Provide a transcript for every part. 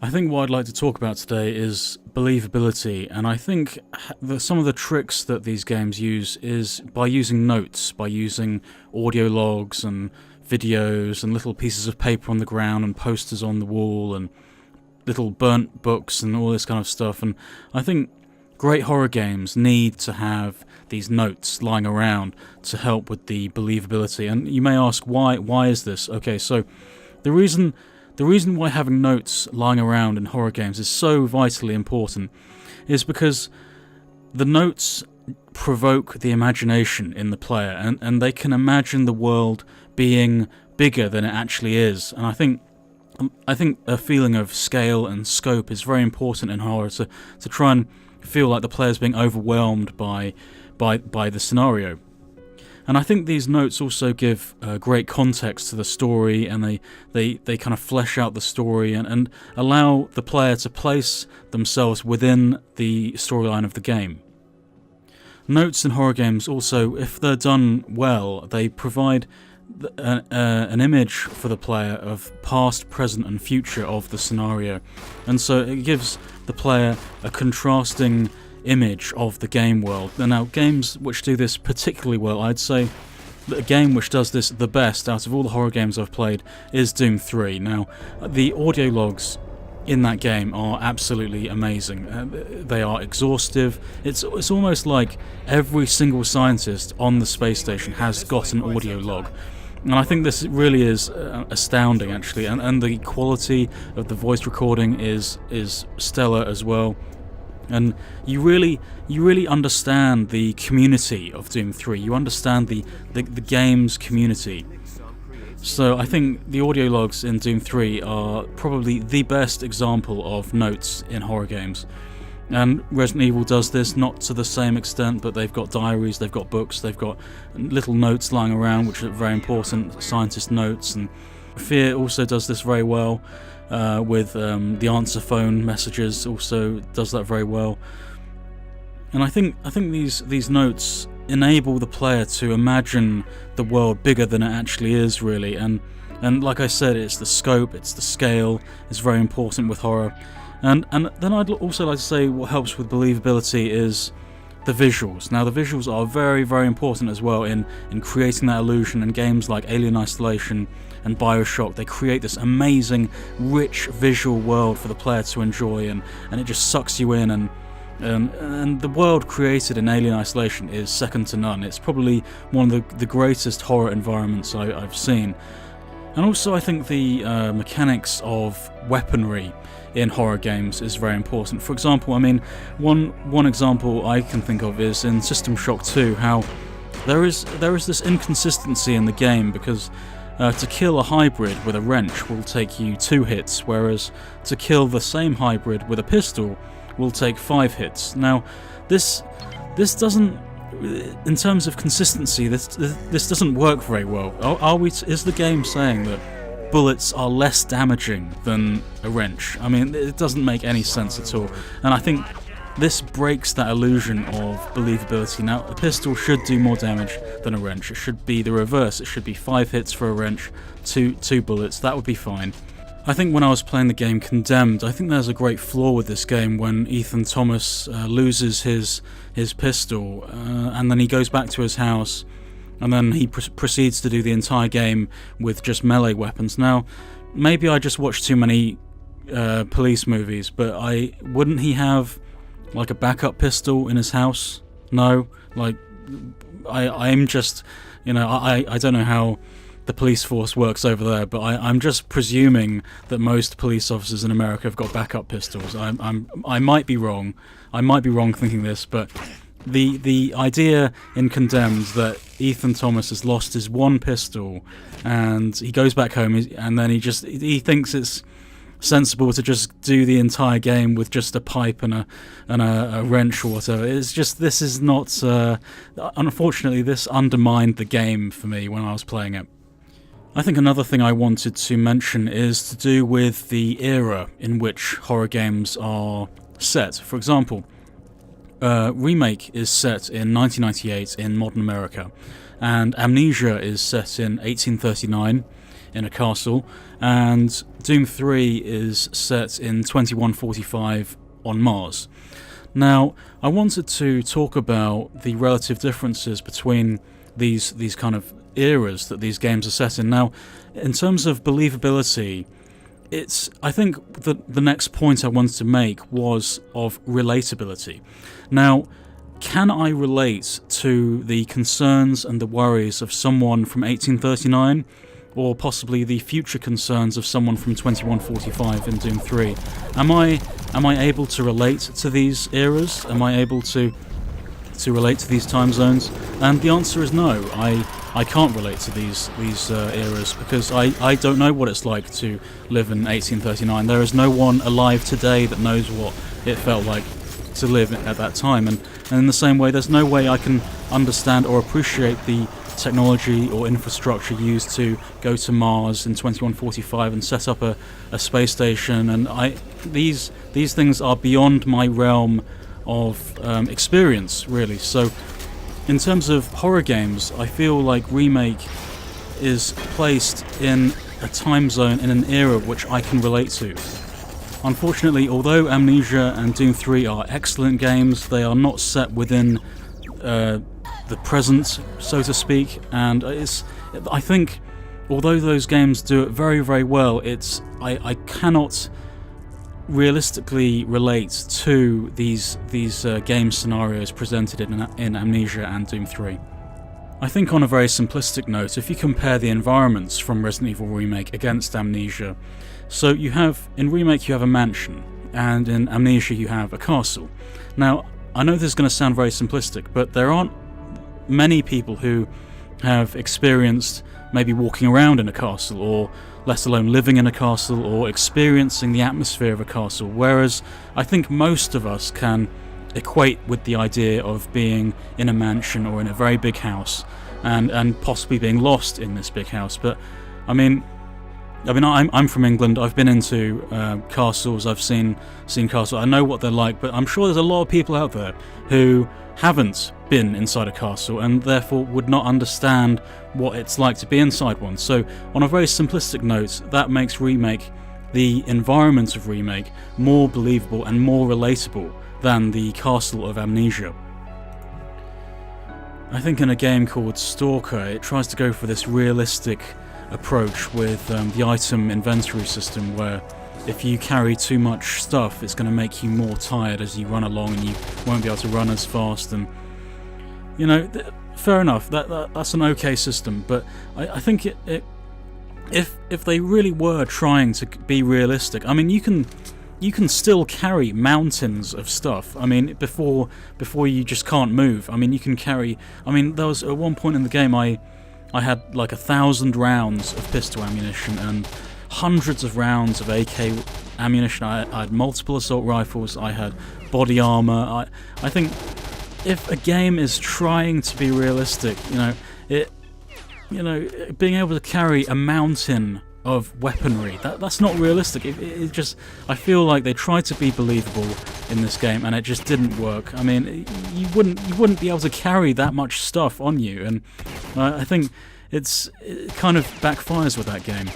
I think what I'd like to talk about today is believability, and I think some of the tricks that these games use is by using notes, by using audio logs and videos and little pieces of paper on the ground and posters on the wall and little burnt books and all this kind of stuff. And I think great horror games need to have these notes lying around to help with the believability. And you may ask, why is this? Okay, so the reason why having notes lying around in horror games is so vitally important is because the notes provoke the imagination in the player, and they can imagine the world being bigger than it actually is. And I think a feeling of scale and scope is very important in horror, to try and feel like the player's being overwhelmed by the scenario. And I think these notes also give great context to the story, and they kind of flesh out the story and allow the player to place themselves within the storyline of the game. Notes in horror games also, if they're done well, they provide an image for the player of past, present and future of the scenario. And so it gives the player a contrasting image of the game world. And now, games which do this particularly well, I'd say that a game which does this the best out of all the horror games I've played is Doom 3. Now, the audio logs in that game are absolutely amazing. They are exhaustive. It's almost like every single scientist on the space station has got an audio log. And I think this really is astounding, actually, and the quality of the voice recording is stellar as well. And you really understand the community of Doom 3. You understand the game's community. So I think the audio logs in Doom 3 are probably the best example of notes in horror games. And Resident Evil does this, not to the same extent, but they've got diaries, they've got books, they've got little notes lying around, which are very important, scientist notes. And Fear also does this very well. With the answer phone messages, also does that very well. And I think these notes enable the player to imagine the world bigger than it actually is, really. And like I said, it's the scope, it's the scale, it's very important with horror. And then I'd also like to say what helps with believability is the visuals. Now, the visuals are very, very important as well in creating that illusion. In games like Alien Isolation and Bioshock, they create this amazing, rich visual world for the player to enjoy, and it just sucks you in. And the world created in Alien Isolation is second to none. It's probably one of the greatest horror environments I've seen. And also, I think the mechanics of weaponry in horror games is very important. For example, I mean, one example I can think of is in System Shock 2, how there is this inconsistency in the game, because to kill a hybrid with a wrench will take you 2 hits, whereas to kill the same hybrid with a pistol will take 5 hits. Now, this doesn't, in terms of consistency, this doesn't work very well. Is the game saying that bullets are less damaging than a wrench? I mean, it doesn't make any sense at all. And I think this breaks that illusion of believability. Now, a pistol should do more damage than a wrench. It should be the reverse. It should be 5 hits for a wrench, 2 bullets. That would be fine. I think when I was playing the game Condemned, I think there's a great flaw with this game when Ethan Thomas loses his pistol, and then he goes back to his house, and then he proceeds to do the entire game with just melee weapons. Now, maybe I just watched too many police movies, but wouldn't he have like a backup pistol in his house? No, like I'm just, I don't know how the police force works over there, but I'm just presuming that most police officers in America have got backup pistols. I might be wrong. I might be wrong thinking this, but the idea in Condemned that Ethan Thomas has lost his one pistol and he goes back home and then he thinks it's sensible to just do the entire game with just a pipe and a wrench or whatever. It's just, this is not unfortunately, this undermined the game for me when I was playing it. I think another thing I wanted to mention is to do with the era in which horror games are set. For example, Remake is set in 1998 in modern America, and Amnesia is set in 1839 in a castle, and Doom 3 is set in 2145 on Mars. Now, I wanted to talk about the relative differences between these kind of eras that these games are set in. Now, in terms of believability, I think the next point I wanted to make was of relatability. Now, can I relate to the concerns and the worries of someone from 1839, or possibly the future concerns of someone from 2145 in Doom 3? Am I able to relate to these eras? Am I able to relate to these time zones? And the answer is no. I can't relate to these eras, because I don't know what it's like to live in 1839. There is no one alive today that knows what it felt like to live at that time, and in the same way, there's no way I can understand or appreciate the technology or infrastructure used to go to Mars in 2145 and set up a space station, and these things are beyond my realm of experience, really. So in terms of horror games, I feel like Remake is placed in a time zone, in an era which I can relate to. Unfortunately, although Amnesia and Doom 3 are excellent games, they are not set within the present, so to speak, and I think, although those games do it very, very well, I cannot realistically relate to these game scenarios presented in Amnesia and Doom 3. I think on a very simplistic note, if you compare the environments from Resident Evil Remake against Amnesia, so in Remake you have a mansion, and in Amnesia you have a castle. Now, I know this is going to sound very simplistic, but there aren't many people who have experienced maybe walking around in a castle, or let alone living in a castle, or experiencing the atmosphere of a castle, whereas I think most of us can equate with the idea of being in a mansion or in a very big house, and possibly being lost in this big house. But I'm from England. I've been into castles. I've seen castles. I know what they're like, but I'm sure there's a lot of people out there who haven't been inside a castle and therefore would not understand what it's like to be inside one. So on a very simplistic note, that makes Remake, the environment of Remake, more believable and more relatable than the castle of Amnesia. I think in a game called Stalker, it tries to go for this realistic approach with the item inventory system, where if you carry too much stuff, it's going to make you more tired as you run along, and you won't be able to run as fast. And fair enough, that's an okay system, but I think if they really were trying to be realistic, I mean, you can still carry mountains of stuff. I mean, before you just can't move. I mean, you can carry. I mean, there was at one point in the game I had like 1,000 rounds of pistol ammunition and hundreds of rounds of AK ammunition. I had multiple assault rifles. I had body armor. I think if a game is trying to be realistic, being able to carry a mountain of weaponry, that's not realistic. It just, I feel like they tried to be believable in this game, and it just didn't work. I mean, you wouldn't be able to carry that much stuff on you, and I think it kind of backfires with that game.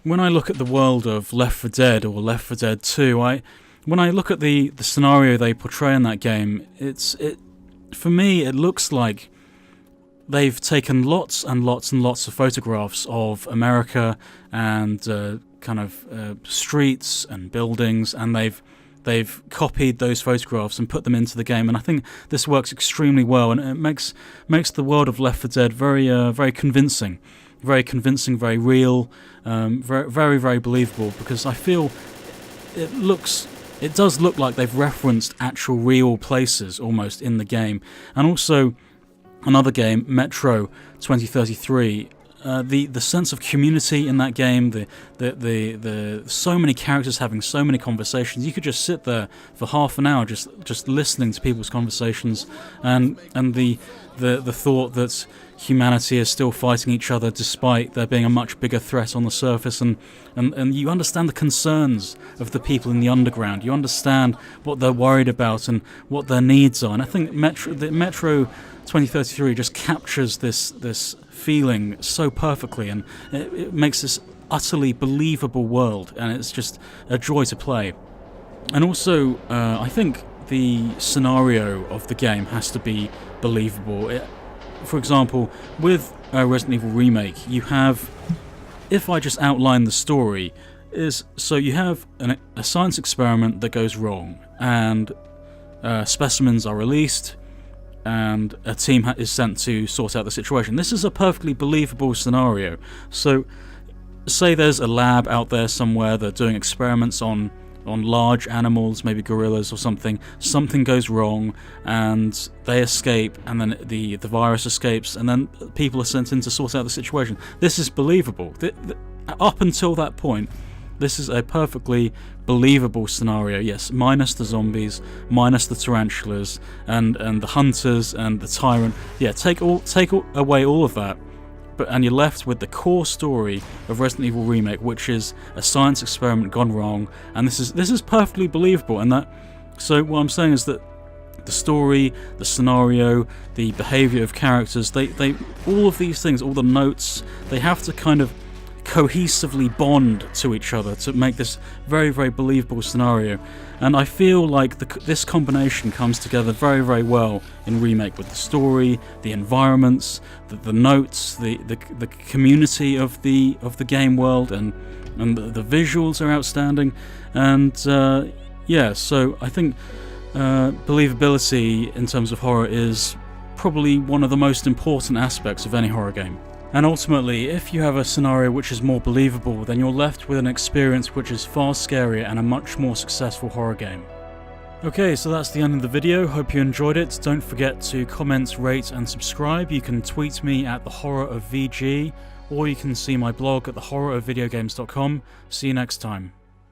When I look at the world of Left 4 Dead or Left 4 Dead 2, when I look at the scenario they portray in that game, for me it looks like they've taken lots and lots and lots of photographs of America and streets and buildings, and they've copied those photographs and put them into the game. And I think this works extremely well, and it makes the world of Left 4 Dead very convincing, very real, very, very believable, because I feel it does look like they've referenced actual real places almost in the game. And also another game, Metro 2033, the sense of community in that game, the so many characters having so many conversations. You could just sit there for half an hour just listening to people's conversations, and the thought that humanity is still fighting each other despite there being a much bigger threat on the surface, and you understand the concerns of the people in the underground. You understand what they're worried about and what their needs are. And I think Metro 2033 just captures this feeling so perfectly, and it makes this utterly believable world, and it's just a joy to play. And also, I think the scenario of the game has to be believable. For example, with Resident Evil Remake, you have, if I just outline the story, so you have a science experiment that goes wrong, and specimens are released, and a team is sent to sort out the situation. This is a perfectly believable scenario. So, say there's a lab out there somewhere, they're doing experiments on large animals, maybe gorillas or something. Something goes wrong, and they escape, and then the virus escapes, and then people are sent in to sort out the situation. This is believable. Up until that point, this is a perfectly believable scenario. Yes, minus the zombies, minus the tarantulas, and the hunters and the tyrant. Yeah, take away all of that, and you're left with the core story of Resident Evil Remake, which is a science experiment gone wrong, and this is perfectly believable. And so what I'm saying is that the story, the scenario, the behavior of characters, they all of these things, all the notes, they have to kind of cohesively bond to each other to make this very, very believable scenario. And I feel like this combination comes together very, very well in Remake, with the story, the environments, the notes, the community of the game world, and the visuals are outstanding. And yeah, so I think believability in terms of horror is probably one of the most important aspects of any horror game. And ultimately, if you have a scenario which is more believable, then you're left with an experience which is far scarier and a much more successful horror game. Okay, so that's the end of the video. Hope you enjoyed it. Don't forget to comment, rate and subscribe. You can tweet me at thehorrorofvg, or you can see my blog at thehorrorofvideogames.com. See you next time.